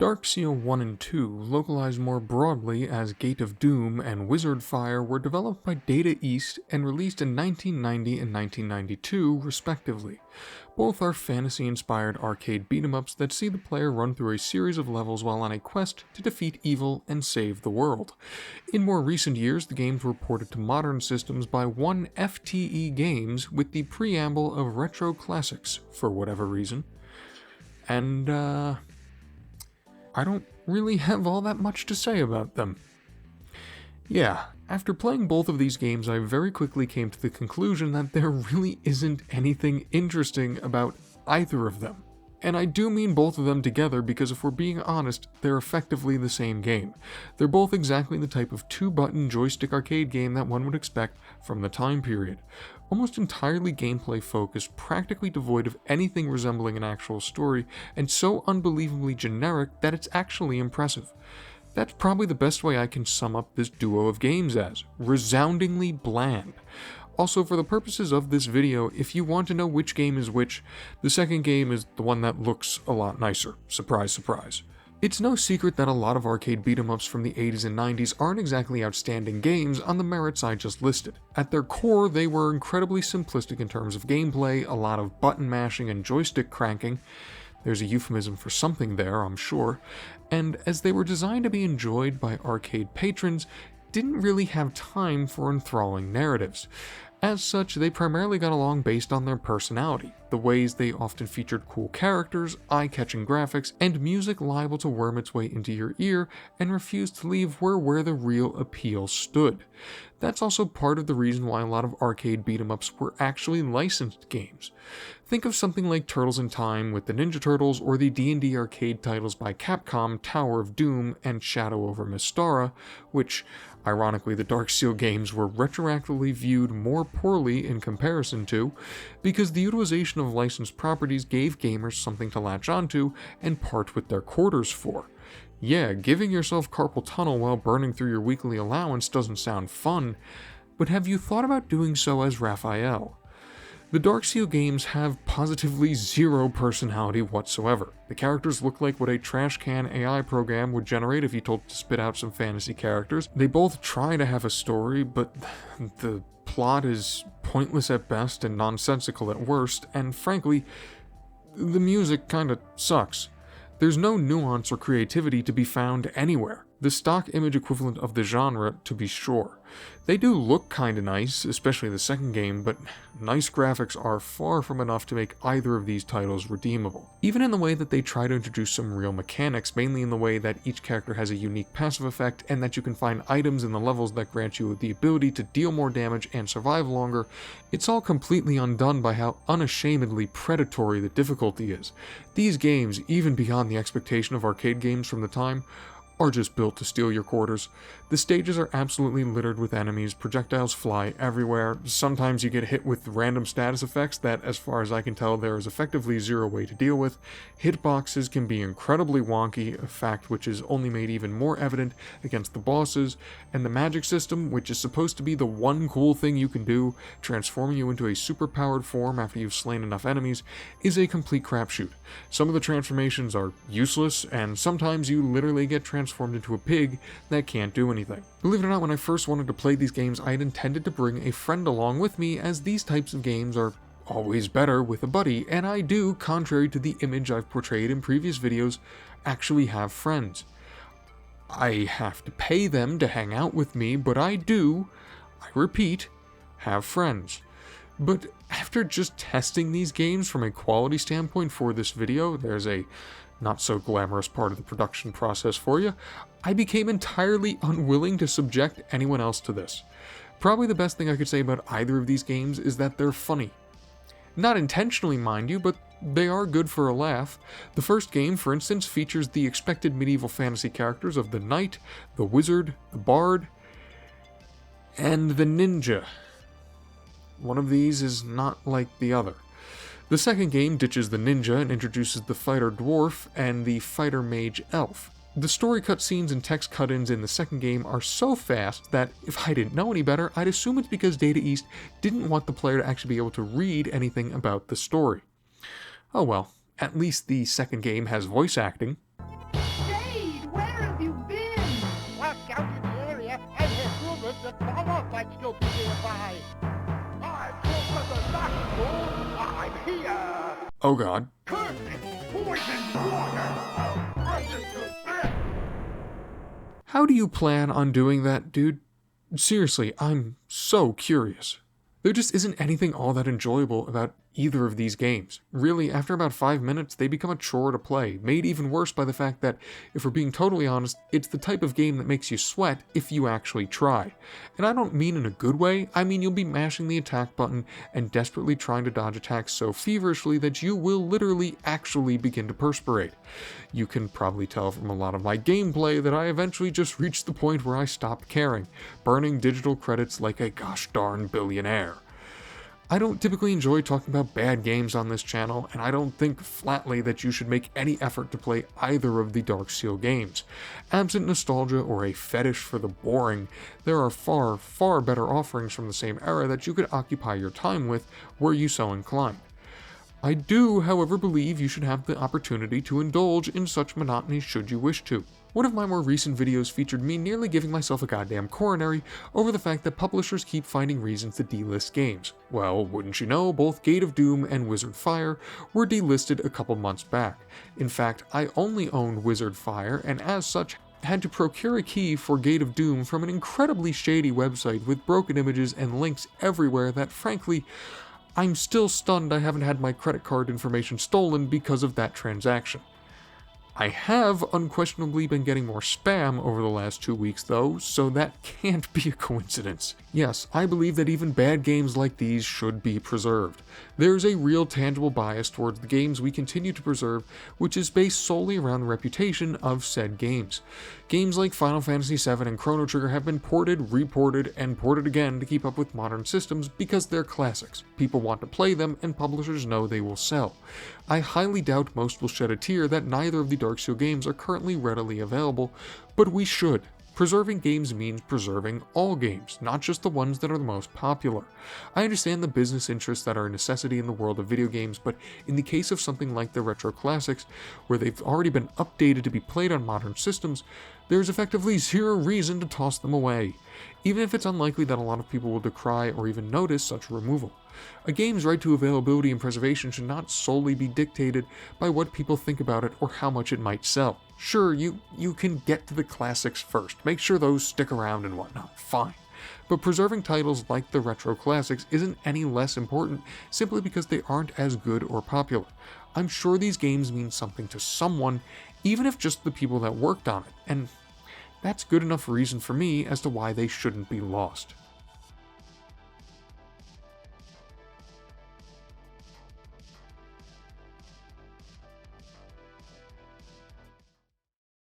Darkseal 1 and 2, localized more broadly as Gate of Doom and Wizard Fire, were developed by Data East and released in 1990 and 1992, respectively. Both are fantasy-inspired arcade beat-em-ups that see the player run through a series of levels while on a quest to defeat evil and save the world. In more recent years, the games were ported to modern systems by 1FTE Games with the preamble of Retro Classix, for whatever reason. And, I don't really have all that much to say about them. Yeah, after playing both of these games, I very quickly came to the conclusion that there really isn't anything interesting about either of them. And I do mean both of them together because if we're being honest, they're effectively the same game. They're both exactly the type of two-button joystick arcade game that one would expect from the time period. Almost entirely gameplay focused, practically devoid of anything resembling an actual story, and so unbelievably generic that it's actually impressive. That's probably the best way I can sum up this duo of games as: resoundingly bland. Also, for the purposes of this video, if you want to know which game is which, the second game is the one that looks a lot nicer. Surprise, surprise. It's no secret that a lot of arcade beat-em-ups from the 80s and 90s aren't exactly outstanding games on the merits I just listed. At their core, they were incredibly simplistic in terms of gameplay, a lot of button mashing and joystick cranking. There's a euphemism for something there, I'm sure. And as they were designed to be enjoyed by arcade patrons, didn't really have time for enthralling narratives. As such, they primarily got along based on their personality, the ways they often featured cool characters, eye-catching graphics, and music liable to worm its way into your ear and refuse to leave where the real appeal stood. That's also part of the reason why a lot of arcade beat-em-ups were actually licensed games. Think of something like Turtles in Time with the Ninja Turtles, or the D&D arcade titles by Capcom, Tower of Doom, and Shadow over Mystara, which, ironically, the Darkseal games were retroactively viewed more poorly in comparison to, because the utilization of licensed properties gave gamers something to latch onto and part with their quarters for. Yeah, giving yourself carpal tunnel while burning through your weekly allowance doesn't sound fun, but have you thought about doing so as Raphael? The Darkseal games have positively zero personality whatsoever. The characters look like what a trash can AI program would generate if you told it to spit out some fantasy characters. They both try to have a story, but the plot is pointless at best and nonsensical at worst, and frankly, the music kinda sucks. There's no nuance or creativity to be found anywhere. The stock image equivalent of the genre, to be sure. They do look kinda nice, especially the second game, but nice graphics are far from enough to make either of these titles redeemable. Even in the way that they try to introduce some real mechanics, mainly in the way that each character has a unique passive effect and that you can find items in the levels that grant you the ability to deal more damage and survive longer, it's all completely undone by how unashamedly predatory the difficulty is. These games, even beyond the expectation of arcade games from the time, are just built to steal your quarters. The stages are absolutely littered with enemies, projectiles fly everywhere, sometimes you get hit with random status effects that, as far as I can tell, there is effectively zero way to deal with. Hitboxes can be incredibly wonky, a fact which is only made even more evident against the bosses, and the magic system, which is supposed to be the one cool thing you can do, transforming you into a superpowered form after you've slain enough enemies, is a complete crapshoot. Some of the transformations are useless, and sometimes you literally get transformed into a pig that can't do anything. Believe it or not, when I first wanted to play these games, I had intended to bring a friend along with me, as these types of games are always better with a buddy, and I do, contrary to the image I've portrayed in previous videos, actually have friends. I have to pay them to hang out with me, but I do, I repeat, have friends. But after just testing these games from a quality standpoint for this video, there's a not so glamorous part of the production process for you, I became entirely unwilling to subject anyone else to this. Probably the best thing I could say about either of these games is that they're funny. Not intentionally, mind you, but they are good for a laugh. The first game, for instance, features the expected medieval fantasy characters of the knight, the wizard, the bard, and the ninja. One of these is not like the other. The second game ditches the ninja and introduces the fighter dwarf and the fighter mage elf. The story cutscenes and text cut-ins in the second game are so fast that, if I didn't know any better, I'd assume it's because Data East didn't want the player to actually be able to read anything about the story. Oh well, at least the second game has voice acting. The power might still be nearby. I'm Professor Knockable. I'm here. Oh god. Curse it! Poison water! I'll bring it to death! How do you plan on doing that, dude? Seriously, I'm so curious. There just isn't anything all that enjoyable about either of these games. Really, after about 5 minutes, they become a chore to play, made even worse by the fact that, if we're being totally honest, it's the type of game that makes you sweat if you actually try. And I don't mean in a good way, I mean you'll be mashing the attack button and desperately trying to dodge attacks so feverishly that you will literally actually begin to perspirate. You can probably tell from a lot of my gameplay that I eventually just reached the point where I stopped caring, burning digital credits like a gosh darn billionaire. I don't typically enjoy talking about bad games on this channel, and I don't think flatly that you should make any effort to play either of the Darkseal games. Absent nostalgia or a fetish for the boring, there are far, far better offerings from the same era that you could occupy your time with were you so inclined. I do, however, believe you should have the opportunity to indulge in such monotony should you wish to. One of my more recent videos featured me nearly giving myself a goddamn coronary over the fact that publishers keep finding reasons to delist games. Well, wouldn't you know, both Gate of Doom and Wizard Fire were delisted a couple months back. In fact, I only owned Wizard Fire, and as such, had to procure a key for Gate of Doom from an incredibly shady website with broken images and links everywhere that, frankly, I'm still stunned I haven't had my credit card information stolen because of that transaction. I have unquestionably been getting more spam over the last 2 weeks though, so that can't be a coincidence. Yes, I believe that even bad games like these should be preserved. There's a real tangible bias towards the games we continue to preserve, which is based solely around the reputation of said games. Games like Final Fantasy VII and Chrono Trigger have been ported, reported, and ported again to keep up with modern systems because they're classics. People want to play them, and publishers know they will sell. I highly doubt most will shed a tear that neither of the Darkseal games are currently readily available, but we should. Preserving games means preserving all games, not just the ones that are the most popular. I understand the business interests that are a necessity in the world of video games, but in the case of something like the Retro Classics, where they've already been updated to be played on modern systems, there's effectively zero reason to toss them away, even if it's unlikely that a lot of people will decry or even notice such removal. A game's right to availability and preservation should not solely be dictated by what people think about it or how much it might sell. Sure, you can get to the classics first, make sure those stick around and whatnot, fine. But preserving titles like the Retro Classics isn't any less important simply because they aren't as good or popular. I'm sure these games mean something to someone, even if just the people that worked on it, and that's good enough reason for me as to why they shouldn't be lost.